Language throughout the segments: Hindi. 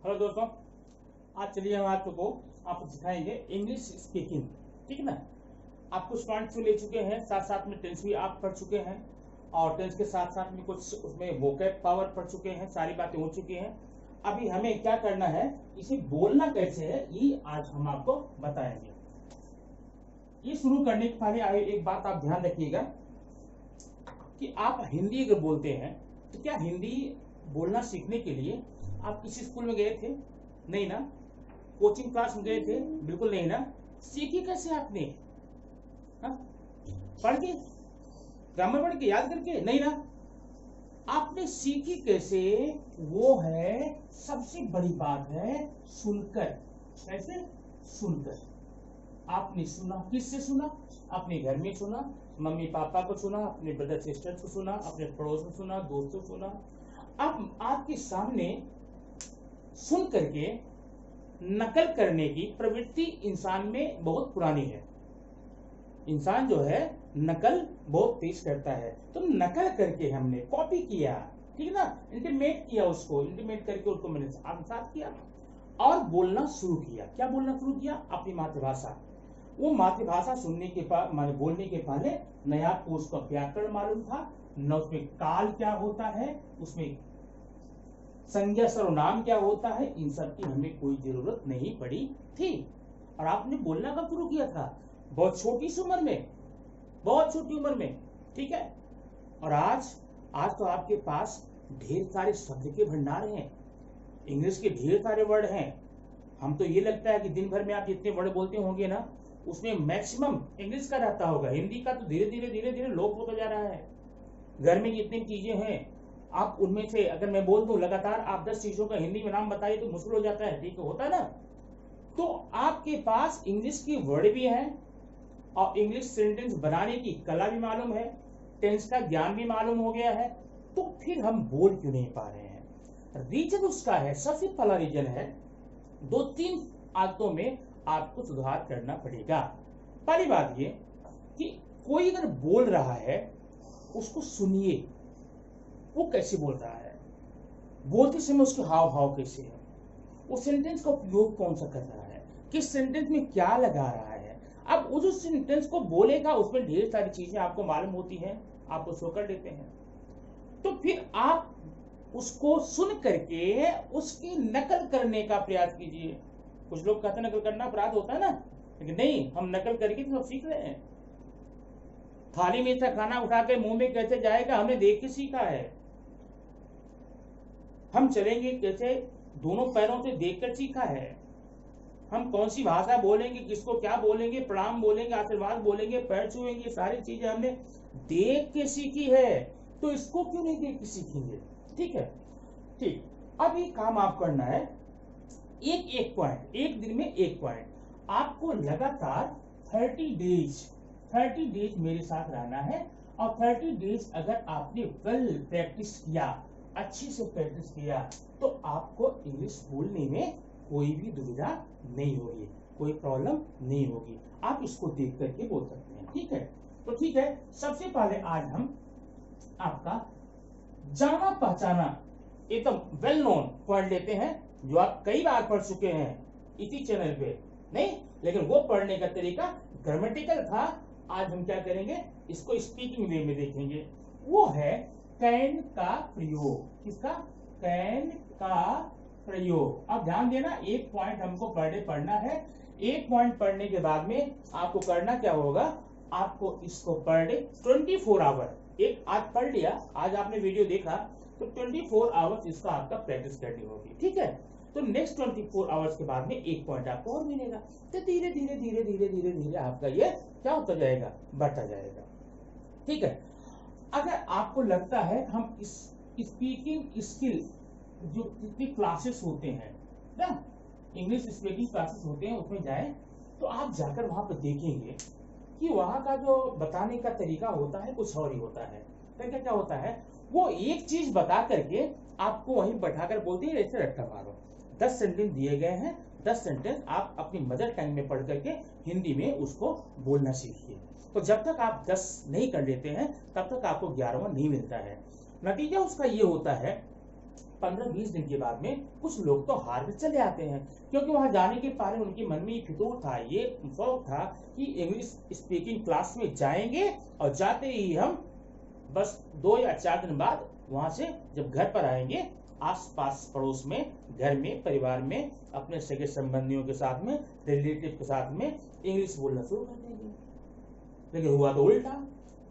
हेलो दोस्तों, आज चलिए हम आपको सिखाएंगे इंग्लिश स्पीकिंग। ठीक है ना। आप कुछ पॉइंट्स भी ले चुके हैं, साथ साथ में टेंस भी आप पढ़ चुके हैं और टेंस के साथ साथ में कुछ उसमें वोकैब पावर पढ़ चुके हैं, सारी बातें हो चुकी हैं। अभी हमें क्या करना है, इसे बोलना कैसे है ये आज हम आपको बताएंगे। ये शुरू करने के पहले एक बात आप ध्यान रखिएगा कि आप हिंदी अगर बोलते हैं तो क्या हिंदी बोलना सीखने के लिए आप किसी स्कूल में गए थे? नहीं ना। कोचिंग क्लास में गए थे? बिल्कुल नहीं ना। सीखी कैसे आपने? हा? पढ़ के, ग्रामर पढ़ के, याद करके? नहीं ना। आपने सीखी कैसे? वो है सबसे बड़ी बात है सुनकर। कैसे? सुनकर। आपने सुना, किससे सुना? अपने घर में सुना, मम्मी पापा को सुना, अपने ब्रदर सिस्टर को सुना, अपने पड़ोस में सुना, दोस्तों को सुना। अब आपके सामने सुन करके नकल करने की प्रवृत्ति इंसान में बहुत पुरानी है। इंसान जो है नकल बहुत तेज करता है। तो नकल करके हमने कॉपी किया, ठीक है ना, इंटीमेट किया, उसको इंटीमेट करके उसको मैंने आत्मसात किया और बोलना शुरू किया। क्या बोलना शुरू किया? अपनी मातृभाषा। वो मातृभाषा सुनने के बाद माने बोलने के पहले न आपको उसका व्याकरण मालूम था, न उसमें काल क्या होता है, उसमें संज्ञा सर्वनाम क्या होता है, इन सब की हमें कोई जरूरत नहीं पड़ी थी। और आपने बोलना कब शुरू किया था? बहुत छोटी सी उम्र में, बहुत छोटी उम्र में। ठीक है। और आज तो आपके पास ढेर सारे शब्द के भंडार हैं, इंग्लिश के ढेर सारे वर्ड हैं। हम तो ये लगता है कि दिन भर में आप जितने वर्ड बोलते होंगे ना, उसमें मैक्सिमम इंग्लिश का रहता होगा। हिंदी का तो धीरे धीरे लोप होता जा रहा है। घर में जितनी चीजें हैं, आप उनमें से अगर मैं बोल दूं लगातार आप 10 चीजों का हिंदी में नाम बताइए तो मुश्किल हो जाता है। ठीक होता है ना। तो आपके पास इंग्लिश की वर्ड भी है और इंग्लिश सेंटेंस बनाने की कला भी मालूम है, टेंस का ज्ञान भी मालूम हो गया है। तो फिर हम बोल क्यों नहीं पा रहे हैं? रीजन उसका है, सबसे पहला रीजन है 2-3 आदतों में आपको सुधार करना पड़ेगा। पहली बात ये कि कोई अगर बोल रहा है उसको सुनिए, वो कैसे बोल रहा है, बोलते समय उसके हाव भाव कैसे है, वो सेंटेंस का उपयोग कौन सा कर रहा है, किस सेंटेंस में क्या लगा रहा है। अब वो जो सेंटेंस को बोलेगा उसमें ढेर सारी चीजें आपको मालूम होती हैं, आप उसको कर लेते हैं। तो फिर आप उसको सुन करके उसकी नकल करने का प्रयास कीजिए। कुछ लोग कहते हैं नकल करना अपराध होता है ना, लेकिन नहीं, हम नकल करके तो सीख रहे हैं। थाली में से खाना उठा के मुंह में कैसे जाएगा, हमने देख के सीखा है। हम चलेंगे कैसे, दोनों पैरों से देखकर सीखा है। हम कौन सी भाषा बोलेंगे, किसको क्या बोलेंगे, प्रणाम बोलेंगे, आशीर्वाद बोलेंगे, पैर छुएंगे, सारी चीजें हमने देख के सीखी है। तो इसको क्यों नहीं देख के सीखेंगे? ठीक है। ठीक। अब ये काम आप करना है, एक पॉइंट, एक दिन में एक पॉइंट। आपको लगातार 30 डेज मेरे साथ रहना है और 30 डेज अगर आपने वेल प्रैक्टिस किया, अच्छी से प्रैक्टिस किया, तो आपको इंग्लिश बोलने में कोई भी दुविधा नहीं होगी, कोई प्रॉब्लम नहीं होगी। आप इसको देख करके बोल सकते हैं। ठीक है। तो ठीक है, सबसे पहले आज हम आपका जाना पहचाना एकदम वेल नोन पढ़ लेते हैं, जो आप कई बार पढ़ चुके हैं इसी चैनल पे, नहीं, लेकिन वो पढ़ने का तरीका ग्रामेटिकल था। आज हम क्या करेंगे, इसको स्पीकिंग वे में देखेंगे। वो है कैन का प्रयोग। किसका? कैन का प्रयोग। अब ध्यान देना, एक पॉइंट हमको पर डे पढ़ना है। एक पॉइंट पढ़ने के बाद में आपको करना क्या होगा, आपको इसको पर डे 24 आवर, एक आज पढ़ लिया, आज आपने वीडियो देखा, तो 24 आवर्स इसका आपका प्रैक्टिस करनी होगी। ठीक है। तो नेक्स्ट 24 आवर्स के बाद में एक पॉइंट आपको और मिलेगा। तो धीरे धीरे आपका ये क्या होता जाएगा, बढ़ता जाएगा। ठीक है। अगर आपको लगता है हम इस स्पीकिंग स्किल जो जितनी क्लासेस होते हैं ना, इंग्लिश स्पीकिंग क्लासेस होते हैं, उसमें जाएं, तो आप जाकर वहां पर देखेंगे कि वहां का जो बताने का तरीका होता है कुछ और ही होता है। क्या क्या होता है, वो एक चीज बता करके आपको वहीं बैठाकर बोलते हैं ऐसे रट्टा मारो। 10 सेंटेंस दिए गए हैं, 10 सेंटेंस आप अपनी मदर टंग में पढ़ करके हिंदी में उसको बोलना सीखिए। तो जब तक आप 10 नहीं कर लेते हैं तब तक आपको 11वां नहीं मिलता है। नतीजा उसका ये होता है 15-20 दिन के बाद में कुछ लोग तो हार के चले आते हैं, क्योंकि वहां जाने के पहले उनके मन में ये फितूर था, ये शौक था कि इंग्लिश स्पीकिंग क्लास में जाएंगे और जाते ही हम बस 2 या 4 दिन बाद वहां से जब घर पर आएंगे, आस-पास पड़ोस में, घर में, परिवार में, अपने सगे संबंधियों के साथ में, रिलेटिव के साथ में इंग्लिश बोलना शुरू कर देंगे। लेकिन हुआ तो उल्टा,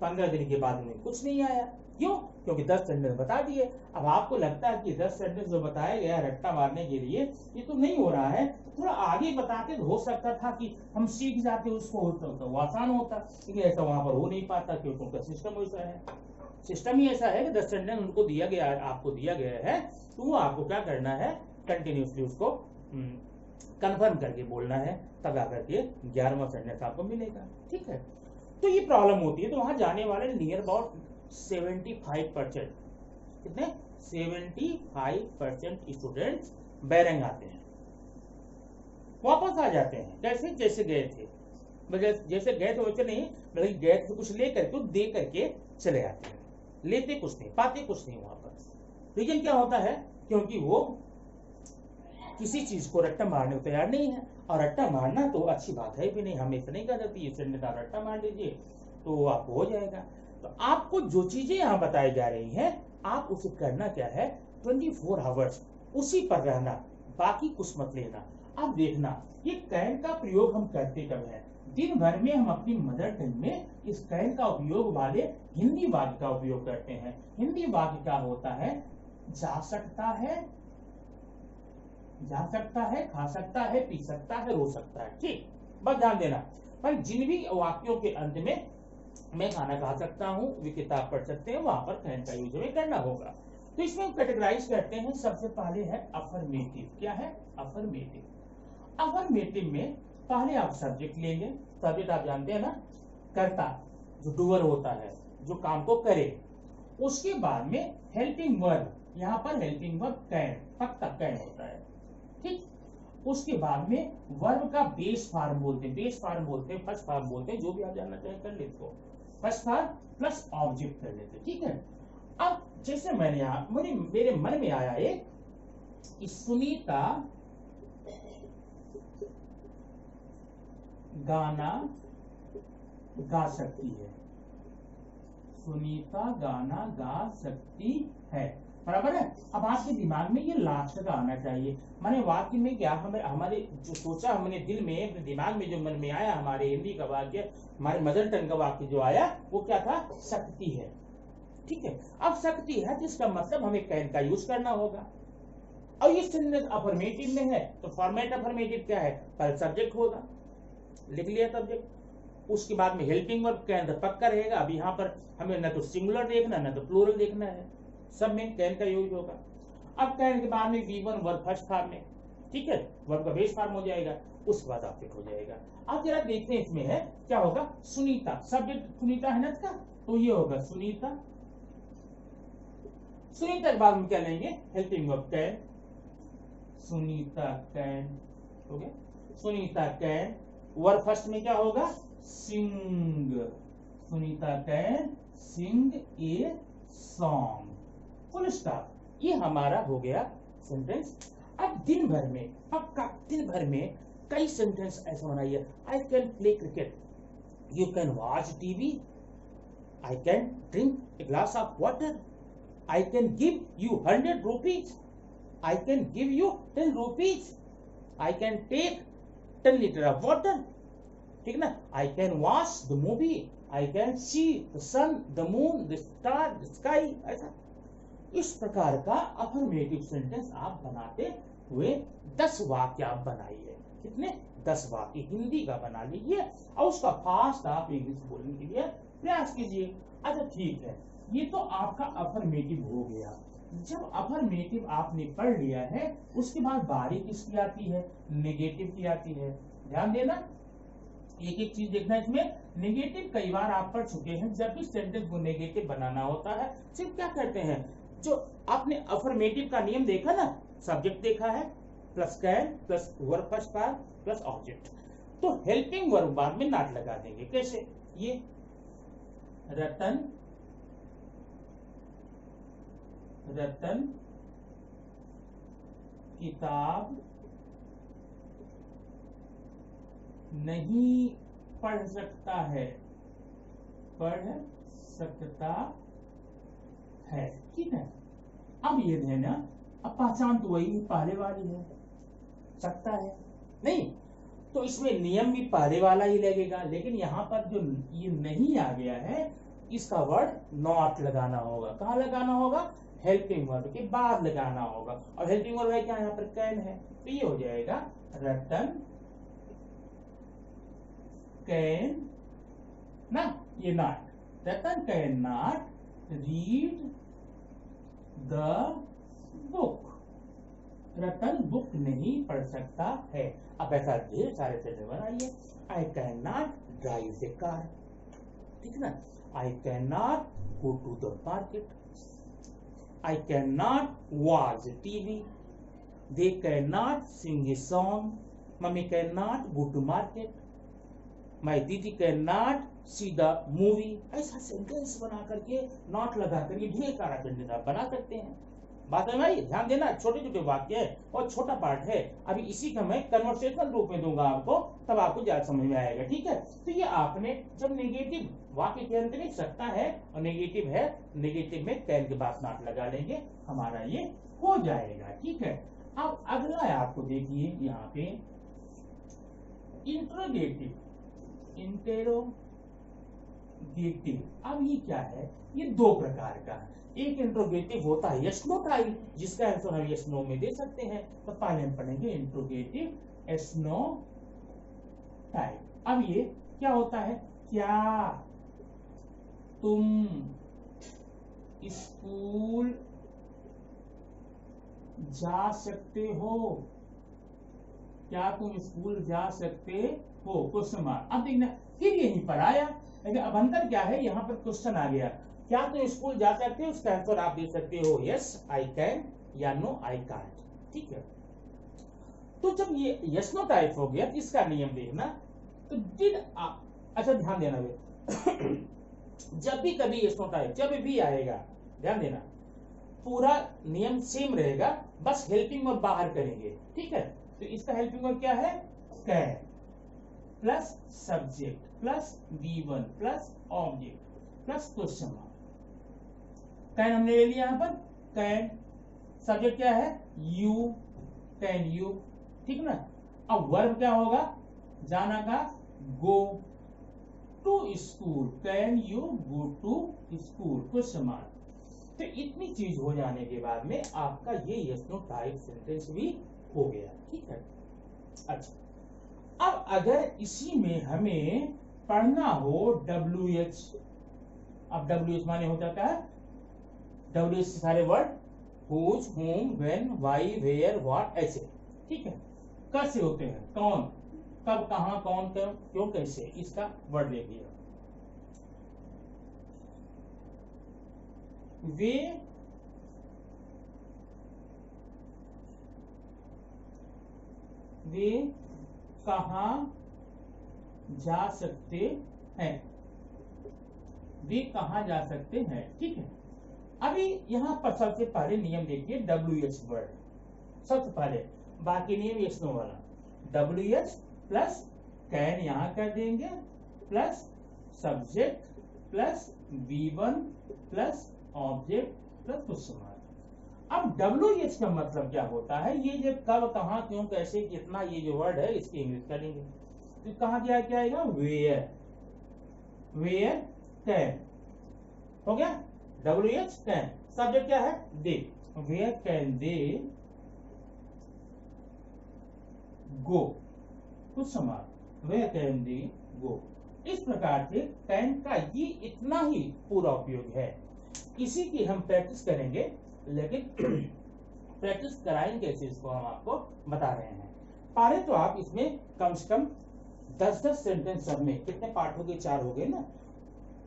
15 दिन के बाद उन्हें कुछ नहीं आया। क्यों? क्योंकि 10 सेंटेंस बता दिए। अब आपको लगता है कि 10 सेंटेंस जो बताया गया रट्टा मारने के लिए ये तो नहीं हो रहा है, थोड़ा आगे बताते तो हो सकता था कि हम सीख जाते, उसको होता तो वो आसान होता, लेकिन ऐसा वहां पर हो नहीं पाता क्योंकि उनका सिस्टम ऐसा है। सिस्टम ही ऐसा है कि 10 सेंटेंस उनको दिया गया है, आपको दिया गया है, तो वो आपको क्या करना है, कंटिन्यूसली उसको कंफर्म करके बोलना है, तब आकर के 11वां सेंटेंस आपको मिलेगा। ठीक है, तो ये प्रॉब्लम होती है। तो वहां जाने वाले नियर अबाउट 75%, कितने 75% स्टूडेंट्स बैरंग आते हैं, वापस आ जाते हैं। कैसे? जैसे गए थे, जैसे गए थे वैसे नहीं, बल्कि गए थे कुछ लेकर के, दे करके चले आते हैं, लेते कुछ नहीं, पाते कुछ नहीं वहां पर। रीजन क्या होता है? क्योंकि वो किसी चीज को रट्टा मारने को तैयार नहीं है, और रट्टा मारना तो अच्छी बात है भी नहीं, हम ऐसा नहीं कर सकते ये सेंटेंस आप रट्टा मार लीजिए तो आपको हो जाएगा। तो आपको जो चीजें यहाँ बताई जा रही हैं, आप उसे करना क्या है, 24 आवर्स उसी पर रहना, बाकी कुछ मत लेना। अब देखना, ये कैन का प्रयोग हम करते कब है? दिन भर में हम अपनी मदर टंग में इस कैन का उपयोग वाले हिंदी वाक्य का उपयोग करते हैं। हिंदी वाक्य क्या होता है? जा सकता है, जा सकता है, खा सकता है, पी सकता है, रो सकता है। ठीक, बस ध्यान देना। पर जिन भी वाक्यों के अंत में मैं खाना खा सकता हूँ, वे किताब पढ़ सकते हैं, वहां पर कैन का यूज हमें करना होगा। तो इसमें कैटेगराइज करते हैं। सबसे पहले है अफर्मेटिव। क्या है? अफर्मेटिव। अफर्मेटिव में पहले आप सब्जेक्ट लेंगे। सब्जेक्ट आप जानते हैं ना, कर्ता, जो डूअर होता है, जो काम को करे। उसके बाद में हेल्पिंग वर्ब, यहाँ पर हेल्पिंग वर्ब कैन, पक्का कैन होता है। ठीक, उसके बाद में वर्ब का बेस फॉर्म बोलते हैं, बेस फॉर्म बोलते हैं, फर्स्ट फॉर्म बोलते हैं, जो भी आप जानना चाहें कर लेते हो, फर्स्ट फॉर्म प्लस ऑब्जेक्ट कर लेते हैं। ठीक है, अब जैसे मैंने यहाँ मेरे मन में आया एक कि सुनीता गाना गा सकती है, सुनीता गाना गा सकती है, बराबर है। अब आपके दिमाग में ये लास्ट का आना चाहिए, माने वाक्य में क्या हमारे जो सोचा हमने दिल में, अपने दिमाग में जो मन में आया, हमारे हिंदी का वाक्य, हमारे मदर टंग का वाक्य जो आया वो क्या था? सकती है। ठीक है, अब सकती है जिसका मतलब हमें कैन का यूज करना होगा। और ये सेंटेंस अफर्मेटिव में है, तो फॉर्मेट अफर्मेटिव क्या है? पहले सब्जेक्ट होगा, लिख लिया सब्जेक्ट, उसके बाद में हेल्पिंग वर्ब कैन तो पक्का रहेगा। अब यहाँ पर हमें न तो सिंगुलर देखना, न तो प्लूरल देखना है, सब में कैन का यूज होगा। अब कैन के बाद में V1 वर्ब फर्स्ट फॉर्म में, ठीक है, वर्ब का बेस फॉर्म हो जाएगा, उसके बाद ऑब्जेक्ट हो जाएगा। अब जरा देखते हैं इसमें है क्या होगा। सुनीता, सब्जेक्ट सुनीता है ना इसका, तो ये होगा सुनीता। सुनीता के बाद में क्या लेंगे? Helping verb can, Sunita can हो गया, सुनीता कैन। वर्ब फर्स्ट में क्या होगा? Sing, Sunita can sing a song, full stop. ये हमारा हो गया सेंटेंस। अब दिन भर में, पक्का दिन भर में कई सेंटेंस ऐसा बनाइए। I can play cricket, you can watch TV, I can drink a glass of water, I can give you 100 rupees, I can give you 10 rupees, I can take 10 litre of water. ठीक ना, I can watch the movie, I can see the sun, the moon, the star, the sky. ऐसा इस प्रकार का अफर्मेटिव सेंटेंस आप बनाते हुए 10 वाक्य आप बनाइए। कितने? 10 वाक्य हिंदी का बना लीजिए और उसका फास्ट आप इंग्लिश बोलने के लिए प्रयास कीजिए। अच्छा ठीक है, ये तो आपका अफर्मेटिव हो गया। जब अफर्मेटिव आपने पढ़ लिया है, उसके बाद बारी किसकी आती है? नेगेटिव की आती है। ध्यान देना, एक एक चीज देखना इसमें। नेगेटिव कई बार आप पढ़ चुके हैं। जब भी सेंटेंस को नेगेटिव बनाना होता है, सिर्फ क्या करते हैं, जो आपने अफर्मेटिव का नियम देखा ना, सब्जेक्ट देखा है plus can plus verb first form plus object, तो हेल्पिंग वर्ब बाद में नॉट लगा देंगे। कैसे? ये रतन, रतन किताब नहीं पढ़ सकता है, पढ़ सकता है, ठीक है। अब ये है ना, अब पहचान तो वही पहले वाली है, सकता है नहीं, तो इसमें नियम भी पहले वाला ही लगेगा, लेकिन यहाँ पर जो ये नहीं आ गया है, इसका वर्ड नॉट लगाना होगा। कहाँ लगाना होगा? हेल्पिंग वर्ब के बाद लगाना होगा। और हेल्पिंग वर्ब है क्या? यहाँ पर कैन है, तो ये हो जाएगा रतन कैन ना, ये not, Ratan can not read the book, Ratan book नहीं पढ़ सकता है। अब ऐसा ढेर सारे सेंटेंस बनाइए। I can not drive the car, ठीक ना। I can not go to the market, I can not watch TV, they can not sing a song, mummy can not go to market, my didi can not see the movie. ऐसा सेंटेंस बना करके नॉट लगा करके ढेर सारा सेंटेंस आप बना सकते हैं। बात है भाई, ध्यान देना, छोटे छोटे वाक्य है और छोटा पार्ट है। अभी इसी का मैं कन्वर्सेशनल रूप में दूंगा आपको, तब आपको ज्यादा समझ में आएगा, ठीक है। तो ये आपने जब नेगेटिव वाक्य के अंत में सकता है और नेगेटिव है, नेगेटिव में कैन के बाद नॉट लगा लेंगे, हमारा ये हो जाएगा, ठीक है। अब अगला है आपको देखिए यहाँ पे इंट्रोगेटिव, इंटेरोगेटिव। अब ये क्या है? ये दो प्रकार का है। एक इंट्रोगेटिव होता है यस नो टाइप, जिसका आंसर हम यस नो में दे सकते हैं। तो पहले हम पढ़ेंगे इंट्रोगेटिव यस नो टाइप। अब ये क्या होता है? क्या तुम स्कूल जा सकते हो? क्या तुम स्कूल जा सकते हो? Question mark. अब देखना फिर यहीं पर आया, लेकिन अब अंतर क्या है? यहाँ पर क्वेश्चन आ गया, क्या तुम स्कूल जा सकते हो? उसका आंसर आप दे सकते हो यस आई कैन या नो आई कांट, ठीक है। तो जब ये यस नो टाइप हो गया, इसका नियम देखना। तो डिड आप, अच्छा ध्यान देना वे जब भी कभी यस नो टाइप जब भी आएगा, ध्यान देना, पूरा नियम सेम रहेगा, बस हेल्पिंग वर्ब बाहर करेंगे, ठीक है। तो इसका हेल्पिंग वर्ब क्या है? Can plus subject plus V1 plus object plus question mark. Can हमने ले लिया यहाँ पर, कैन, सब्जेक्ट क्या है? यू, कैन यू, ठीक ना। अब वर्ब क्या होगा? जाना का, go to school, can you go to school, question mark. तो इतनी चीज हो जाने के बाद में आपका ये यस नो टाइप सेंटेंस भी हो गया, ठीक है। अच्छा, अब अगर इसी में हमें पढ़ना हो WH, अब WH माने होता क्या है? WH से सारे word whose, whom, when, why, where, what, ऐसे, ठीक है। कैसे होते हैं? कौन, कब, कहां, कौन, क्यों, कैसे, इसका वर्ड ले लिया। वे कहां जा सकते हैं? वे कहां जा सकते हैं, ठीक है। अभी यहां पर सबसे पहले नियम देखिए WH वर्ड, सबसे पहले, बाकी नियम यस नो वाला। WH प्लस कैन यहां कर देंगे, plus subject plus V1 plus object plus question mark. अब WH का मतलब क्या होता है? ये जो कब, कहां, क्यों, कैसे, कितना, ये जो वर्ड है इसकी इंग्लिश करेंगे। तो कहां क्या आएगा? वेयर, वेयर कैन, हो गया। WH कैन, सब्जेक्ट क्या है? दे, वेयर कैन दे गो, कुछ समान, वेयर कैन दे गो। इस प्रकार से कैन का ये इतना ही पूरा उपयोग है। इसी की हम प्रैक्टिस करेंगे, लेकिन प्रैक्टिस कराएंगे कैसे इसको हम आपको बता रहे हैं। पहले तो आप इसमें कम से कम 10-10 सेंटेंस सब में, कितने पार्ट हो गए? 4 हो गए ना।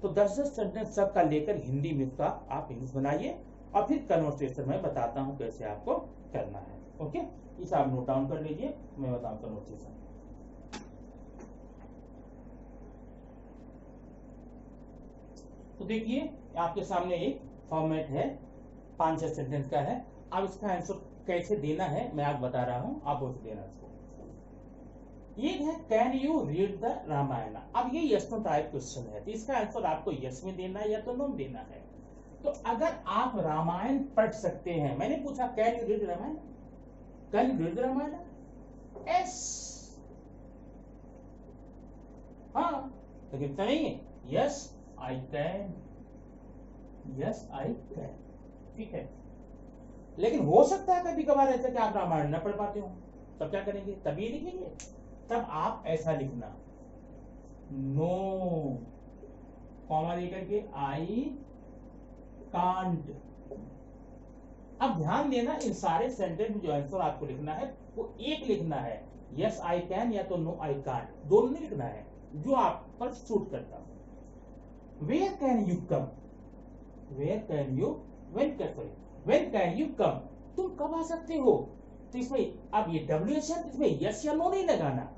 तो 10-10 सेंटेंस सब का लेकर हिंदी में उसका आप इंग्लिश बनाइए, और फिर कन्वर्सेशन में बताता हूं कैसे आपको करना है। ओके, इस आप नोट डाउन कर लीजिए, मैं बताऊं कन्वर्सेशन। तो देखिए आपके सामने एक फॉर्मेट है, 5-6 सेंटेंस का है। अब इसका आंसर कैसे देना है मैं आज बता रहा हूं, आप उसे देना इसको। ये है can you read the Ramayana. अब ये यस नो टाइप क्वेश्चन है, तो इसका आंसर आपको यस में देना है या तो नो देना है। तो अगर आप रामायण पढ़ सकते हैं, मैंने पूछा can you read Ramayana, can you read Ramayana, yes, हाँ, लेकिन नहीं है, yes I can, yes I can, ठीक है। लेकिन हो सकता है कभी कभार ऐसा कि आप रामायण न पढ़ पाते हो, तब क्या करेंगे, तब ये लिखेंगे, तब आप ऐसा लिखना, नो कॉमा लेकर के आई कांट। अब ध्यान देना, इन सारे सेंटेंस में जो आंसर आपको लिखना है वो एक लिखना है, यस आई कैन या तो नो आई कांट, दोनों नहीं लिखना है, जो आप पर सूट करता हो। Where can you come, where can you, when can you come, तुम कब आ सकते हो। तो इसमें अब ये WH है, इसमें यस या नो नहीं लगाना,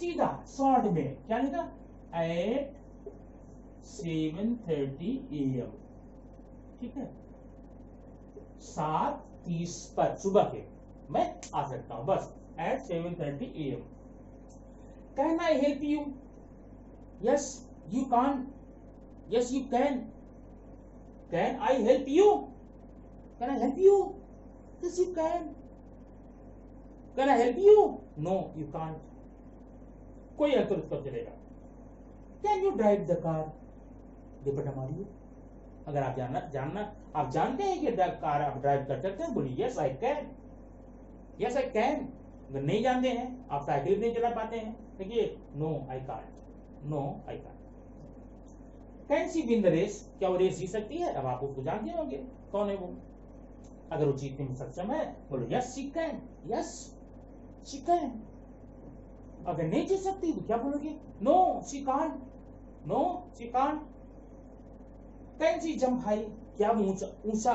सीधा शॉर्ट में क्या लिखा, एट 7:30 AM, ठीक है, 7:30 पर सुबह के मैं आ सकता हूं, बस at 7:30 AM। Can I help you, yes you can, yes you can, can I help you, can I help you, yes you can, can I help you, no you can't, कोई आंसर उसका चलेगा। Can you drive the car, repeat मारिए, अगर आप जानना आप जानते हैं कि कार आप ड्राइव कर सकते हैं, बोलिए yes I can, yes I can. अगर नहीं जानते हैं, आप साइकिल नहीं चला पाते हैं, देखिए no I can't, no I can't. Can she win the race, क्या वो रेस जीत सकती है, अब आप उसको जानते होंगे कौन है वो, अगर वो जीतने में सक्षम है बोलो yes she can, yes she can. अगर नहीं जीत सकती तो क्या बोलोगे, no she can't, no she can't. Can she jump high, क्या वो ऊंचा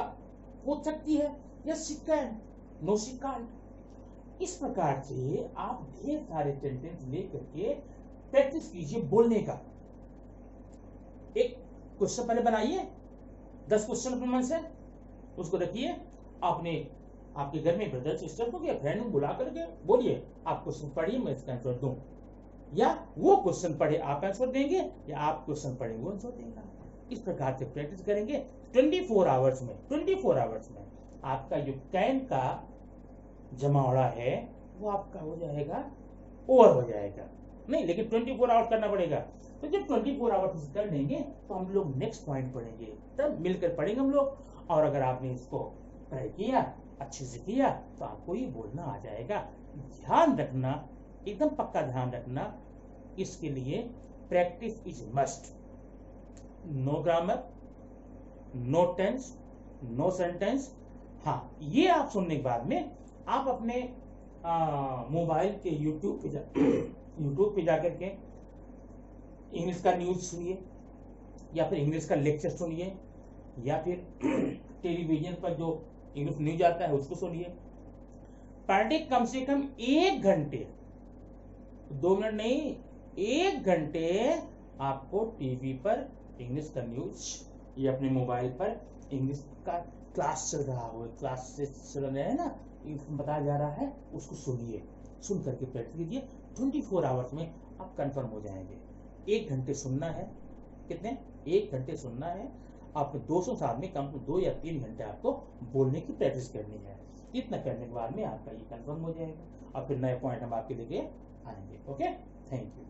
कूद सकती है, yes she can, no she can't. इस प्रकार से आप ढेर सारे सेंटेंस लेकर के प्रैक्टिस कीजिए बोलने का। एक क्वेश्चन पहले बनाइए, 10 क्वेश्चन अपने मन से, उसको रखिए आपने आपके घर में ब्रदर सिस्टर को या फ्रेंड को बुला करके बोलिए आप क्वेश्चन पढ़िए मैं इसका आंसर दूं, या वो क्वेश्चन पढ़े आप आंसर देंगे, या आप क्वेश्चन पढ़े वो आंसर देगा। इस प्रकार से प्रैक्टिस करेंगे 24 आवर्स में, 24 आवर्स में आपका जो कैन का जमावड़ा है वो आपका हो जाएगा, ओवर हो जाएगा। नहीं, लेकिन 24 आवर्स करना पड़ेगा। तो जब 24 आवर्स कर लेंगे तो हम लोग नेक्स्ट पॉइंट पढ़ेंगे, तब मिलकर पढ़ेंगे हम लोग। और अगर आपने इसको ट्राई किया, अच्छे से किया, तो आपको ये बोलना आ जाएगा। ध्यान रखना, एकदम पक्का ध्यान रखना, इसके लिए practice is must. No grammar, no tense, no sentence. हाँ, ये आप सुनने के बाद में आप अपने मोबाइल के यूट्यूब पे जाकर के इंग्लिश का न्यूज सुनिए, या फिर इंग्लिश का लेक्चर सुनिए, या फिर टेलीविजन पर जो इंग्लिश न्यूज आता है उसको सुनिए। पर डे कम से कम 1 घंटे, 2 मिनट नहीं, 1 घंटे आपको टीवी पर इंग्लिश का न्यूज या अपने मोबाइल पर इंग्लिश का क्लास चल रहा हो, क्लास से चल रहे हैं ना, बताया जा रहा है, उसको सुनिए। सुन करके प्रैक्टिस कीजिए, 24 आवर्स में आप कंफर्म हो जाएंगे। 1 घंटे सुनना है, कितने, 1 घंटे सुनना है। आपके 200 साल में कम 2 या 3 घंटे आपको बोलने की प्रैक्टिस करनी है। इतना करने के बाद में आपका ये कंफर्म हो जाएगा, और फिर नए पॉइंट हम आपके लिए आएंगे। Okay, thank you.